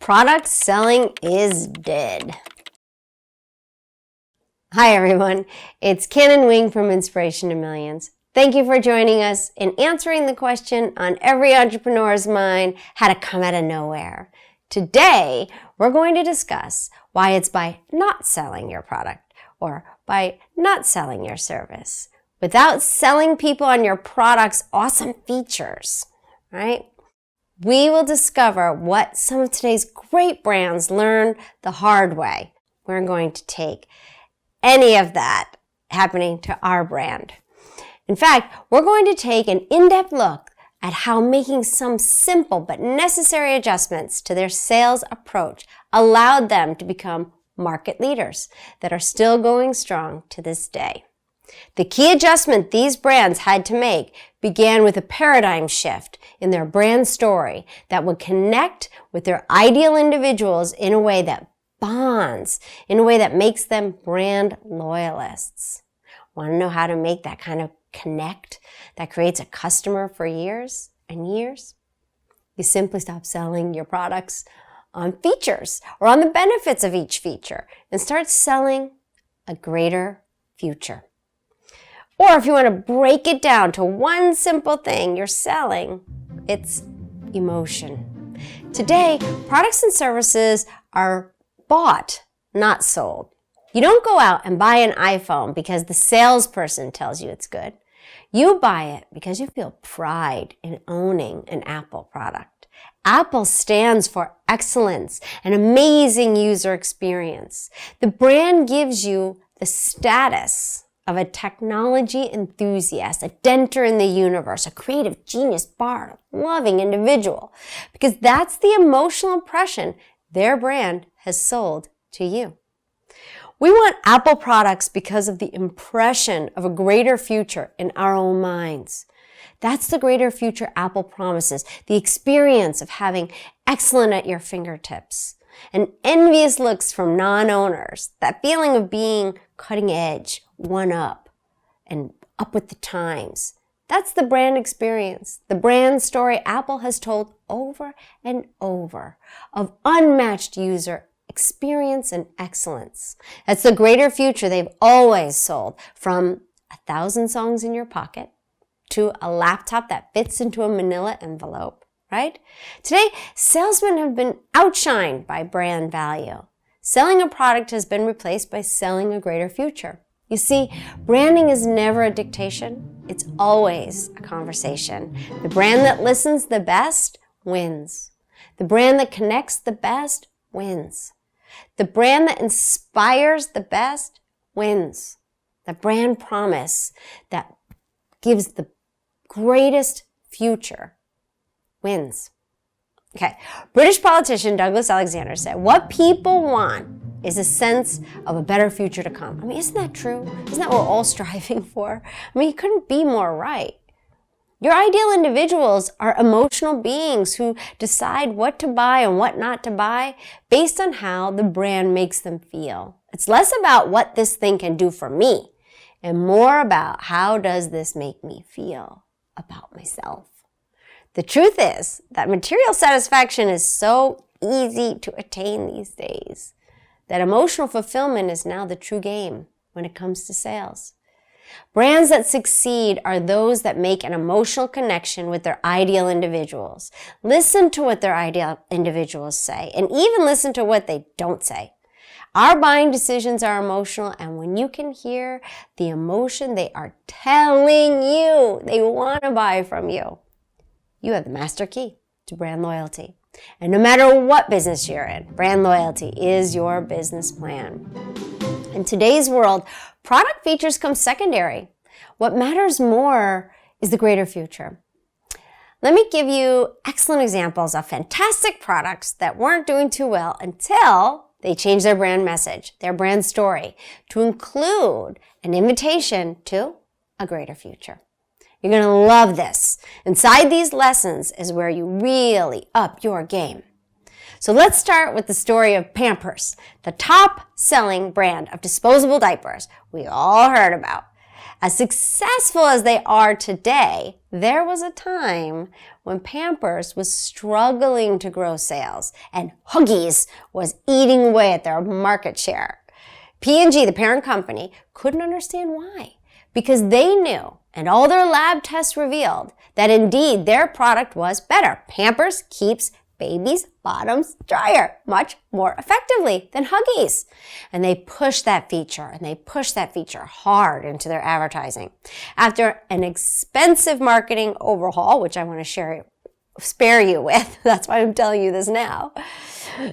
Product selling is dead. Hi everyone, it's Canon Wing from Inspiration to Millions. Thank you for joining us in answering the question on every entrepreneur's mind, how to come out of nowhere. Today, we're going to discuss why it's by not selling your product or by not selling your service without selling people on your product's awesome features, right? We will discover what some of today's great brands learned the hard way. We're going to take any of that happening to our brand. In fact, we're going to take an in-depth look at how making some simple but necessary adjustments to their sales approach allowed them to become market leaders that are still going strong to this day. The key adjustment these brands had to make began with a paradigm shift in their brand story that would connect with their ideal individuals in a way that bonds, in a way that makes them brand loyalists. Want to know how to make that kind of connect that creates a customer for years and years? You simply stop selling your products on features or on the benefits of each feature and start selling a greater future. Or if you want to break it down to one simple thing you're selling, it's emotion. Today, products and services are bought, not sold. You don't go out and buy an iPhone because the salesperson tells you it's good. You buy it because you feel pride in owning an Apple product. Apple stands for excellence and amazing user experience. The brand gives you the status of a technology enthusiast, a denter in the universe, a creative genius bard, a loving individual, because that's the emotional impression their brand has sold to you. We want Apple products because of the impression of a greater future in our own minds. That's the greater future Apple promises, the experience of having excellent at your fingertips, and envious looks from non-owners, that feeling of being cutting edge, one up, and up with the times. That's the brand experience, the brand story Apple has told over and over of unmatched user experience and excellence. That's the greater future they've always sold, from 1,000 songs in your pocket to a laptop that fits into a manila envelope, right? Today, salesmen have been outshined by brand value. Selling a product has been replaced by selling a greater future. You see, branding is never a dictation. It's always a conversation. The brand that listens the best wins. The brand that connects the best wins. The brand that inspires the best wins. The brand promise that gives the greatest future wins. Okay, British politician Douglas Alexander said, "What people want is a sense of a better future to come." I mean, isn't that true? Isn't that what we're all striving for? I mean, he couldn't be more right. Your ideal individuals are emotional beings who decide what to buy and what not to buy based on how the brand makes them feel. It's less about what this thing can do for me and more about how does this make me feel about myself. The truth is that material satisfaction is so easy to attain these days that emotional fulfillment is now the true game when it comes to sales. Brands that succeed are those that make an emotional connection with their ideal individuals. Listen to what their ideal individuals say, and even listen to what they don't say. Our buying decisions are emotional, and when you can hear the emotion they are telling you they want to buy from you, you have the master key to brand loyalty. And no matter what business you're in, brand loyalty is your business plan. In today's world, product features come secondary. What matters more is the greater future. Let me give you excellent examples of fantastic products that weren't doing too well until they changed their brand message, their brand story, to include an invitation to a greater future. You're going to love this. Inside these lessons is where you really up your game. So let's start with the story of Pampers, the top-selling brand of disposable diapers we all heard about. As successful as they are today, There was a time when Pampers was struggling to grow sales and Huggies was eating away at their market share. P&G, the parent company, couldn't understand why, because they knew, and all their lab tests revealed, that indeed their product was better. Pampers keeps babies' bottoms drier much more effectively than Huggies. And they pushed that feature, hard into their advertising. After an expensive marketing overhaul, which I want to spare you with, that's why I'm telling you this now.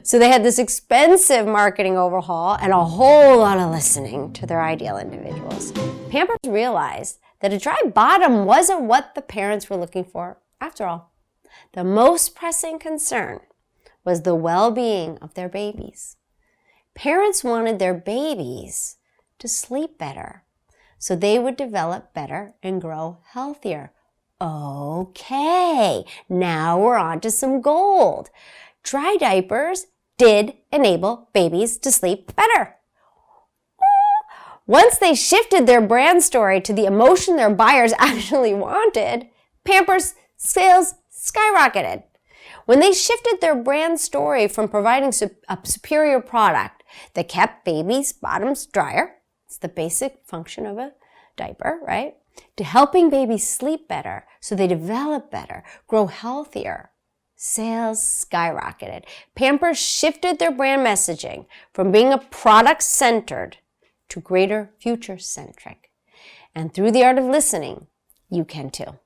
So they had this expensive marketing overhaul and a whole lot of listening to their ideal individuals. Pampers realized that a dry bottom wasn't what the parents were looking for after all. The most pressing concern was the well-being of their babies. Parents wanted their babies to sleep better so they would develop better and grow healthier. Okay, now we're on to some gold. Dry diapers did enable babies to sleep better. Once they shifted their brand story to the emotion their buyers actually wanted, Pampers sales skyrocketed. When they shifted their brand story from providing a superior product that kept babies' bottoms drier, it's the basic function of a diaper, right? To helping babies sleep better so they develop better, grow healthier, sales skyrocketed. Pampers shifted their brand messaging from being a product-centered to greater future-centric. And through the art of listening, you can too.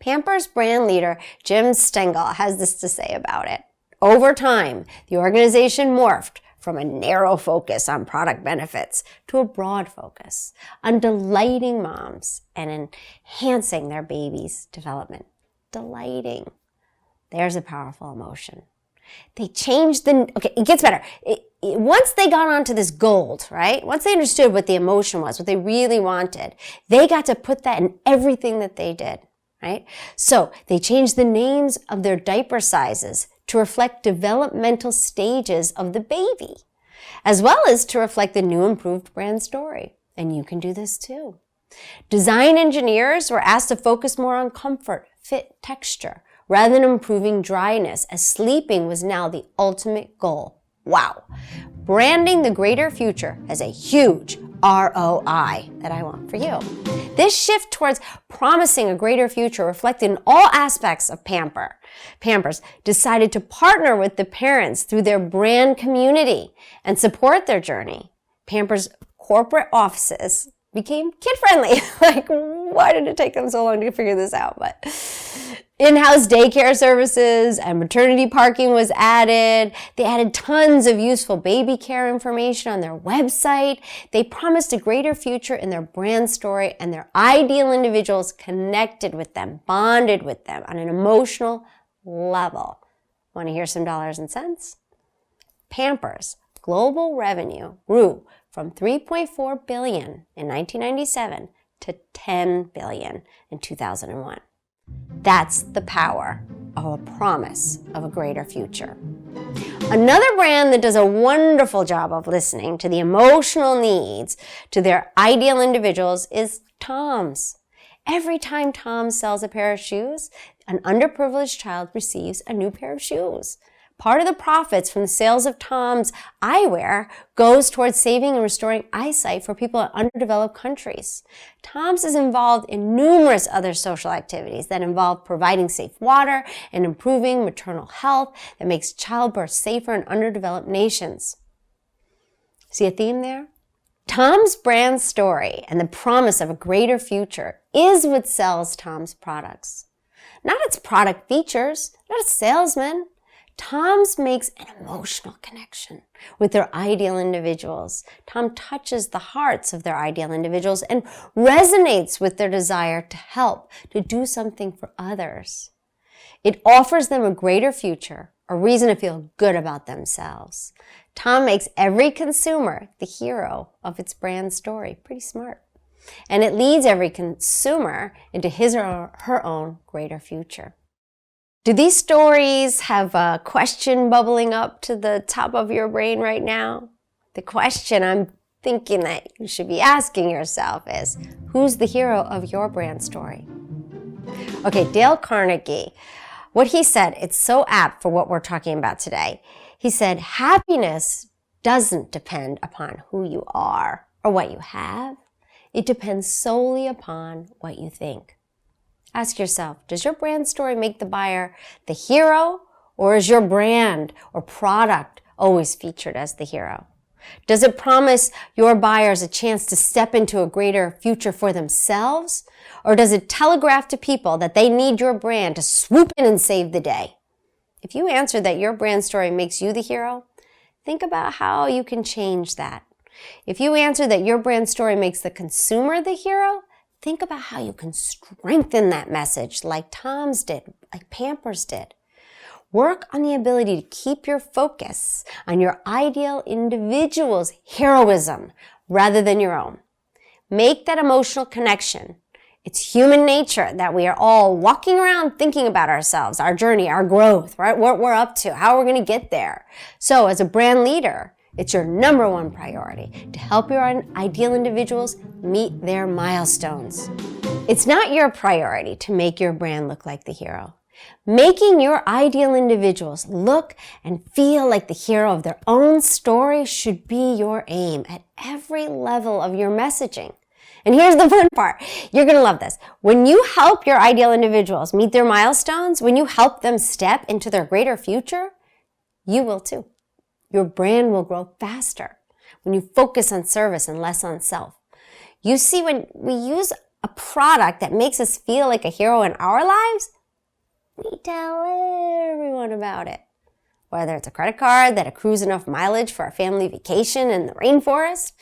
Pampers brand leader Jim Stengel has this to say about it. Over time, the organization morphed from a narrow focus on product benefits to a broad focus on delighting moms and enhancing their babies' development. Delighting. There's a powerful emotion. They changed it gets better. Once they got onto this gold, right? Once they understood what the emotion was, what they really wanted, they got to put that in everything that they did, right? So they changed the names of their diaper sizes to reflect developmental stages of the baby, as well as to reflect the new improved brand story. And you can do this too. Design engineers were asked to focus more on comfort, fit, texture, rather than improving dryness, as sleeping was now the ultimate goal. Wow. Branding the greater future has a huge ROI that I want for you. This shift towards promising a greater future reflected in all aspects of Pampers decided to partner with the parents through their brand community and support their journey. Pampers corporate offices became kid-friendly. Why did it take them so long to figure this out? But in-house daycare services and maternity parking was added. They added tons of useful baby care information on their website. They promised a greater future in their brand story, and their ideal individuals connected with them, bonded with them on an emotional level. Want to hear some dollars and cents? Pampers global revenue grew from $3.4 billion in 1997 to $10 billion in 2001. That's the power of a promise of a greater future. Another brand that does a wonderful job of listening to the emotional needs to their ideal individuals is Tom's. Every time Tom sells a pair of shoes, an underprivileged child receives a new pair of shoes. Part of the profits from the sales of Tom's eyewear goes towards saving and restoring eyesight for people in underdeveloped countries. Tom's is involved in numerous other social activities that involve providing safe water and improving maternal health that makes childbirth safer in underdeveloped nations. See a theme there? Tom's brand story and the promise of a greater future is what sells Tom's products. Not its product features, not its salesmen. Tom's makes an emotional connection with their ideal individuals. Tom touches the hearts of their ideal individuals and resonates with their desire to help, to do something for others. It offers them a greater future, a reason to feel good about themselves. Tom makes every consumer the hero of its brand story. Pretty smart. And it leads every consumer into his or her own greater future. Do these stories have a question bubbling up to the top of your brain right now? The question I'm thinking that you should be asking yourself is, who's the hero of your brand story? Okay, Dale Carnegie, what he said, it's so apt for what we're talking about today. He said, happiness doesn't depend upon who you are or what you have. It depends solely upon what you think. Ask yourself, does your brand story make the buyer the hero, or is your brand or product always featured as the hero? Does it promise your buyers a chance to step into a greater future for themselves? Or does it telegraph to people that they need your brand to swoop in and save the day? If you answer that your brand story makes you the hero, think about how you can change that. If you answer that your brand story makes the consumer the hero, think about how you can strengthen that message like Tom's did, like Pampers did. Work on the ability to keep your focus on your ideal individual's heroism rather than your own. Make that emotional connection. It's human nature that we are all walking around thinking about ourselves, our journey, our growth, right? What we're up to, how we're going to get there. So as a brand leader, it's your number one priority to help your ideal individuals meet their milestones. It's not your priority to make your brand look like the hero. Making your ideal individuals look and feel like the hero of their own story should be your aim at every level of your messaging. And here's the fun part. You're going to love this. When you help your ideal individuals meet their milestones, when you help them step into their greater future, you will too. Your brand will grow faster when you focus on service and less on self. You see, when we use a product that makes us feel like a hero in our lives, we tell everyone about it. Whether it's a credit card that accrues enough mileage for a family vacation in the rainforest,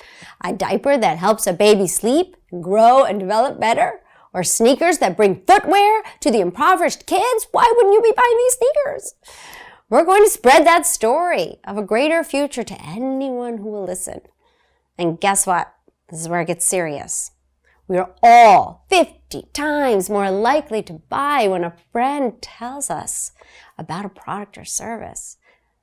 a diaper that helps a baby sleep, grow, and develop better, or sneakers that bring footwear to the impoverished kids, why wouldn't you be buying these sneakers? We're going to spread that story of a greater future to anyone who will listen. And guess what? This is where it gets serious. We are all 50 times more likely to buy when a friend tells us about a product or service.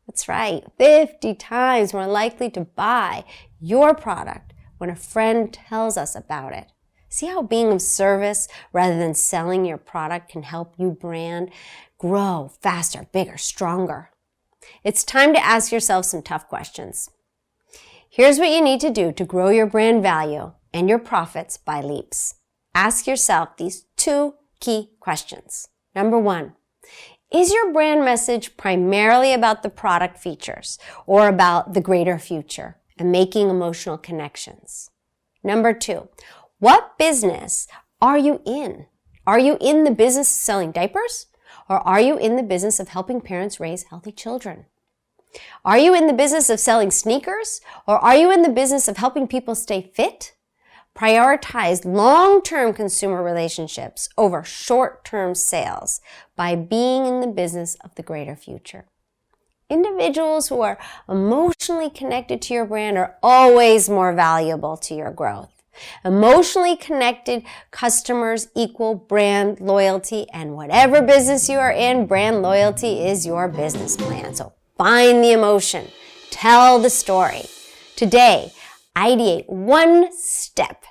That's right, 50 times more likely to buy your product when a friend tells us about it. See how being of service rather than selling your product can help you brand grow faster, bigger, stronger. It's time to ask yourself some tough questions. Here's what you need to do to grow your brand value and your profits by leaps. Ask yourself these two key questions. Number one, is your brand message primarily about the product features or about the greater future and making emotional connections? Number two, what business are you in? Are you in the business of selling diapers? Or are you in the business of helping parents raise healthy children? Are you in the business of selling sneakers? Or are you in the business of helping people stay fit? Prioritize long-term consumer relationships over short-term sales by being in the business of the greater future. Individuals who are emotionally connected to your brand are always more valuable to your growth. Emotionally connected customers equal brand loyalty, and whatever business you are in, brand loyalty is your business plan. So find the emotion, tell the story. Today, ideate one step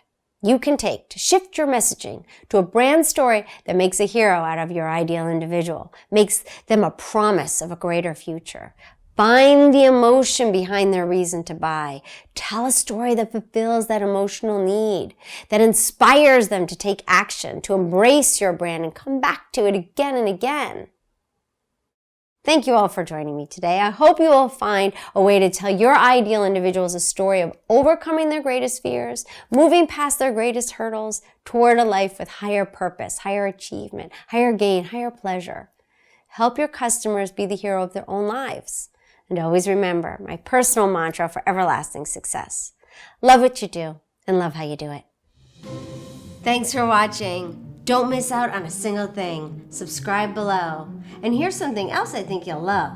you can take to shift your messaging to a brand story that makes a hero out of your ideal individual, makes them a promise of a greater future. Find the emotion behind their reason to buy. Tell a story that fulfills that emotional need, that inspires them to take action, to embrace your brand and come back to it again and again. Thank you all for joining me today. I hope you will find a way to tell your ideal individuals a story of overcoming their greatest fears, moving past their greatest hurdles toward a life with higher purpose, higher achievement, higher gain, higher pleasure. Help your customers be the hero of their own lives. And always remember my personal mantra for everlasting success. Love what you do and love how you do it. Thanks for watching. Don't miss out on a single thing. Subscribe below. And here's something else I think you'll love.